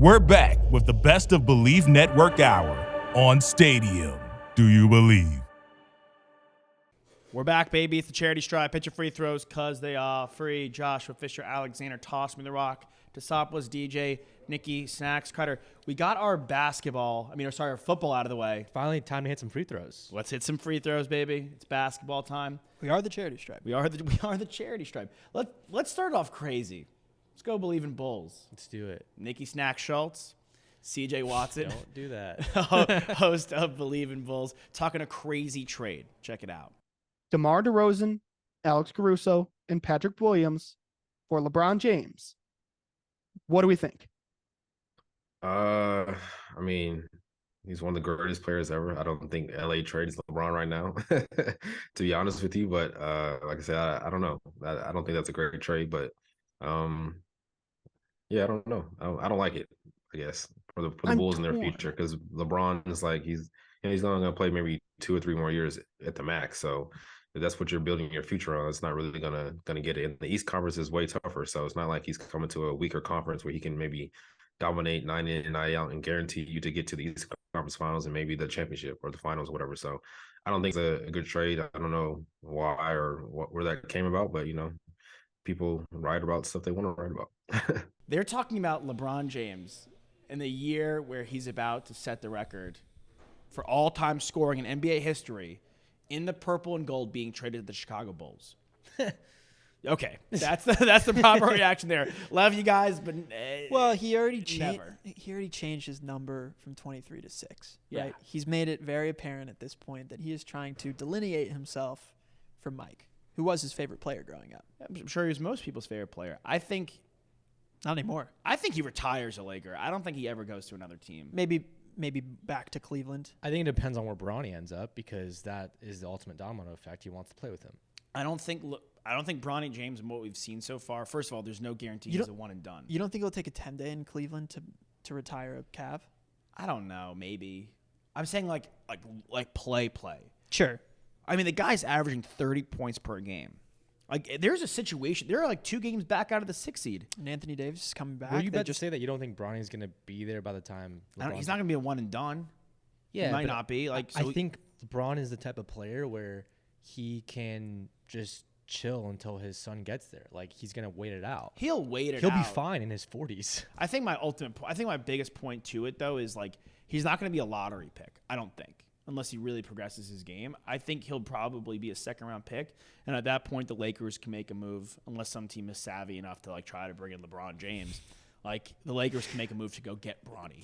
We're back with the best of Bleav Network Hour on Stadium. Do you believe? We're back, baby. It's the charity stripe. Pitch your free throws because they are free. Joshua Fisher, Alexander, Toss Me the Rock, Tosopoulos, DJ, Nikki, Snacks, Cutter. We got our our football out of the way. Finally, time to hit some free throws. Let's hit some free throws, baby. It's basketball time. We are the charity stripe. We are the charity stripe. Let's start off crazy. Let's go Bleav in Bulls. Let's do it. Nikki Snack Schultz, CJ Watson. Don't do that. Host of Bleav in Bulls, talking a crazy trade. Check it out. DeMar DeRozan, Alex Caruso, and Patrick Williams for LeBron James. What do we think? I mean, he's one of the greatest players ever. I don't think LA trades LeBron right now, to be honest with you. But like I said, I don't know. I don't think that's a great trade. But yeah, I don't know. I don't like it, I guess, for the Bulls in their future, because LeBron is like he's only going to play maybe 2 or 3 more years at the max. So if that's what you're building your future on, it's not really gonna get it. And the East Conference is way tougher, so it's not like he's coming to a weaker conference where he can maybe dominate 9 in and 9 out and guarantee you to get to the East Conference Finals and maybe the championship or the finals or whatever. So I don't think it's a good trade. I don't know why or where that came about, but people write about stuff they want to write about. They're talking about LeBron James in the year where he's about to set the record for all-time scoring in NBA history in the purple and gold, being traded to the Chicago Bulls. Okay, that's the proper reaction there. Love you guys, but well, he already changed his number from 23 to 6. Yeah. Right? He's made it very apparent at this point that he is trying to delineate himself from Mike, who was his favorite player growing up. I'm sure he was most people's favorite player. I think not anymore. I think he retires a Laker. I don't think he ever goes to another team. Maybe back to Cleveland. I think it depends on where Bronny ends up, because that is the ultimate domino effect. He wants to play with him. I don't think Bronny James, and what we've seen so far, first of all, there's no guarantee he's a one and done. You don't think he'll take a 10-day in Cleveland to retire a Cav? I don't know, maybe. I'm saying like play. Sure. I mean, the guy's averaging 30 points per game. Like, there's a situation. There are like 2 games back out of the 6th seed. And Anthony Davis is coming back. Were you about to say that you don't think Bronny's going to be there by the time He's not going to be a one and done. Yeah, he might not be. I think LeBron is the type of player where he can just chill until his son gets there. Like, he's going to wait it out. He'll wait it out. He'll be fine in his 40s. I think my biggest point to it, though, is like he's not going to be a lottery pick, I don't think, unless he really progresses his game. I think he'll probably be a second-round pick, and at that point, the Lakers can make a move, unless some team is savvy enough to like try to bring in LeBron James. Like, the Lakers can make a move to go get Bronny.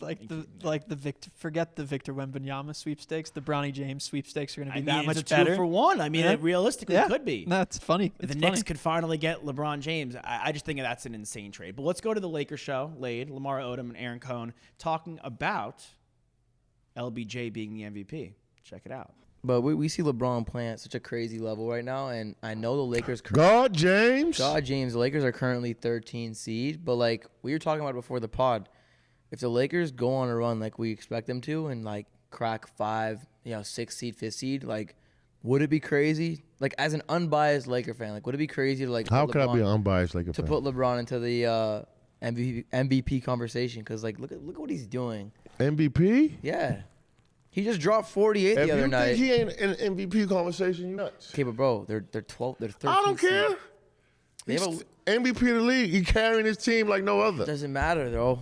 Forget the Victor Wembanyama sweepstakes. The Bronny James sweepstakes are going to be that much it's better. a 2-for-1. I mean, it realistically could be. That's funny. The Knicks could finally get LeBron James. I just think that's an insane trade. But let's go to the Lakers show. Lamar Odom and Aaron Cohn talking about LBJ being the MVP. Check it out. But we see LeBron playing at such a crazy level right now, and I know the Lakers. James. The Lakers are currently 13 seed, but like we were talking about before the pod, if the Lakers go on a run like we expect them to, and like crack 5, 6 seed, 5th seed, like would it be crazy? Like as an unbiased Laker fan, like would it be crazy to like? How could I be an unbiased Laker fan? To put LeBron into the MVP conversation, because like look at what he's doing. MVP? Yeah. He just dropped 48 the other night. If you think he ain't in MVP conversation, you nuts. Okay, but bro, they're 12, they're 13. I don't care. He's MVP of the league. He carrying his team like no other. Doesn't matter though.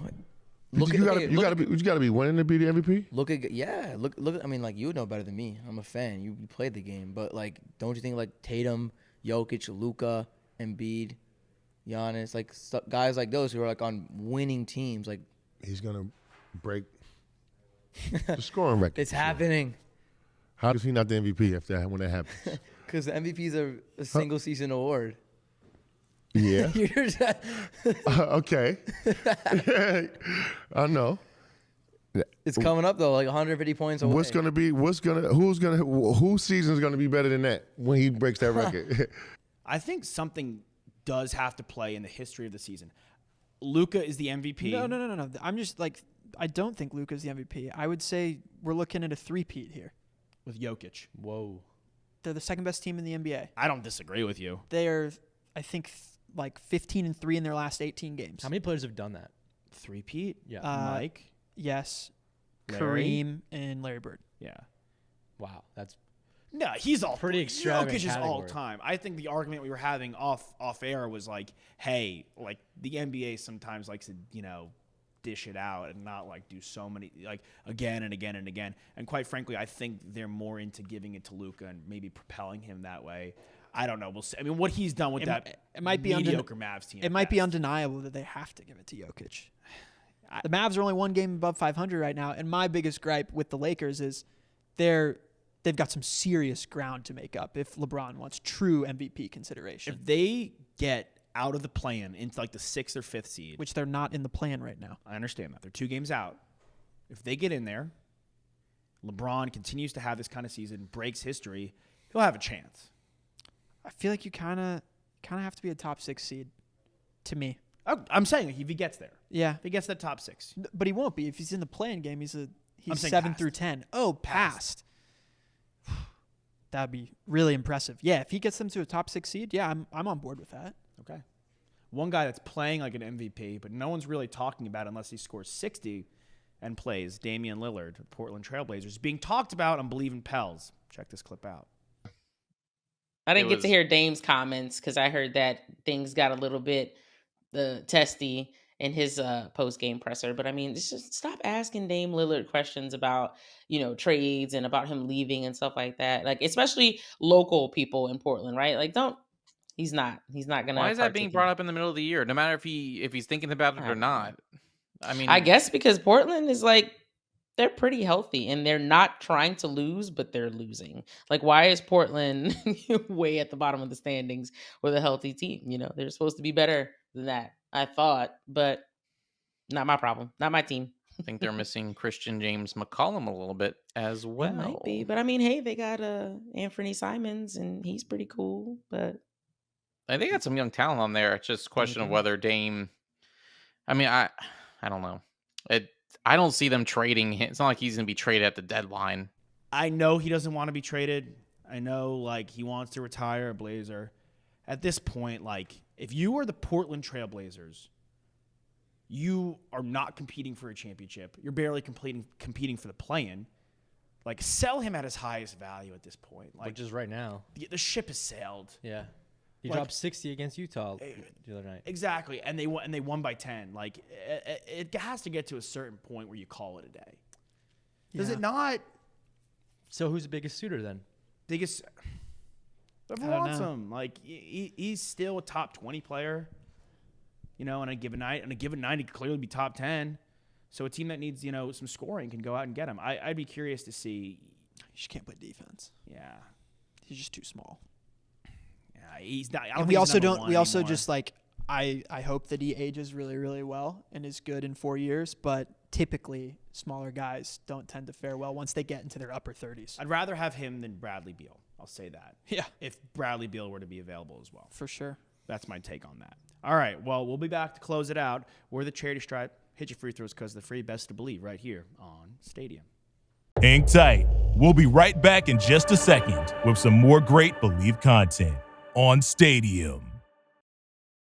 You gotta be winning to be the MVP. Look. I mean, like you would know better than me. I'm a fan. You played the game, but like, don't you think like Tatum, Jokic, Luka, Embiid, Giannis, like guys like those who are like on winning teams, like he's gonna break the scoring record. It's happening. How is he not the MVP when that happens? Because the MVP is a single season award. Yeah. Okay. I know. It's coming up though, like 150 points away. Whose season is gonna be better than that when he breaks that record? I think something does have to play in the history of the season. Luka is the MVP. No. I'm just like, I don't think Luka's the MVP. I would say we're looking at a 3-peat here. With Jokic. Whoa. They're the second best team in the NBA. I don't disagree with you. They are, I think, like 15-3 in their last 18 games. How many players have done that? Three-peat? Yeah. Mike? Yes. Larry? Kareem and Larry Bird. Yeah. Wow, that's No, he's all Pretty extravagant Jokic is all category. time. I think the argument we were having off air was like, hey, like the NBA sometimes likes to, dish it out and not like do so many like again and again and again. And quite frankly, I think they're more into giving it to Luka and maybe propelling him that way. I don't know. We'll see. I mean, what he's done with It might be mediocre Mavs team. It might be undeniable that they have to give it to Jokic. The Mavs are only one game above 500 right now, and my biggest gripe with the Lakers is they've got some serious ground to make up if LeBron wants true MVP consideration, If they get out of the play-in into like the 6th or 5th seed, which they're not in the plan right now. I understand that. They're 2 games out. If they get in there, LeBron continues to have this kind of season, breaks history, he'll have a chance. I feel like you kind of have to be a top 6 seed to me. I'm saying if he gets there. Yeah, If he gets that top 6. but he won't be. If he's in the play-in game, he's saying 7 past. through 10. Oh, past. That'd be really impressive. Yeah, if he gets them to a top 6 seed, yeah, I'm on board with that. Okay. One guy that's playing like an MVP, but no one's really talking about unless he scores 60 and plays, Damian Lillard, Portland Trailblazers, being talked about on Bleav in Pels. Check this clip out. I didn't get to hear Dame's comments because I heard that things got a little bit testy in his post-game presser. But I mean, just stop asking Dame Lillard questions about, trades and about him leaving and stuff like that. Like, especially local people in Portland, right? Like, he's not gonna. Why is that being brought up in the middle of the year? No matter if he's thinking about it or not. I mean, I guess because Portland is like, they're pretty healthy and they're not trying to lose, but they're losing. Like, why is Portland way at the bottom of the standings with a healthy team? They're supposed to be better than that, I thought, but not my problem, not my team. I think they're missing Christian James McCollum a little bit as well. It might be, but I mean, hey, they got Anthony Simons and he's pretty cool, but They got some young talent on there. It's just a question of whether Dame. I mean, I don't know. I don't see them trading him. It's not like he's going to be traded at the deadline. I know he doesn't want to be traded. I know, like, he wants to retire a Blazer. At this point, like, if you are the Portland Trailblazers, you are not competing for a championship. You're barely competing for the play-in. Like, sell him at his highest value at this point. Like, which is right now. The ship has sailed. Yeah. He Like, dropped 60 against Utah the other night. Exactly, and they won by 10. Like, it has to get to a certain point where you call it a day. Does it not? So who's the biggest suitor then? Biggest. Whoever wants him. Like, he's still a top 20 player. On a given night. On a given night, he could clearly be top 10. So a team that needs some scoring can go out and get him. I'd be curious to see. He just can't play defense. Yeah, He's just too small. yeah, he's not. I don't And think we he's also number don't. one We also anymore. just like. I hope that he ages really, really well and is good in 4 years. But typically, smaller guys don't tend to fare well once they get into their upper 30s. I'd rather have him than Bradley Beal. I'll say that. Yeah, If Bradley Beal were to be available as well. for sure. That's my take on that. All right. Well, we'll be back to close it out. We're the Charity Stripe. Hit your free throws because the free best to Bleav right here on Stadium. Hang tight. We'll be right back in just a second with some more great Bleav content on Stadium.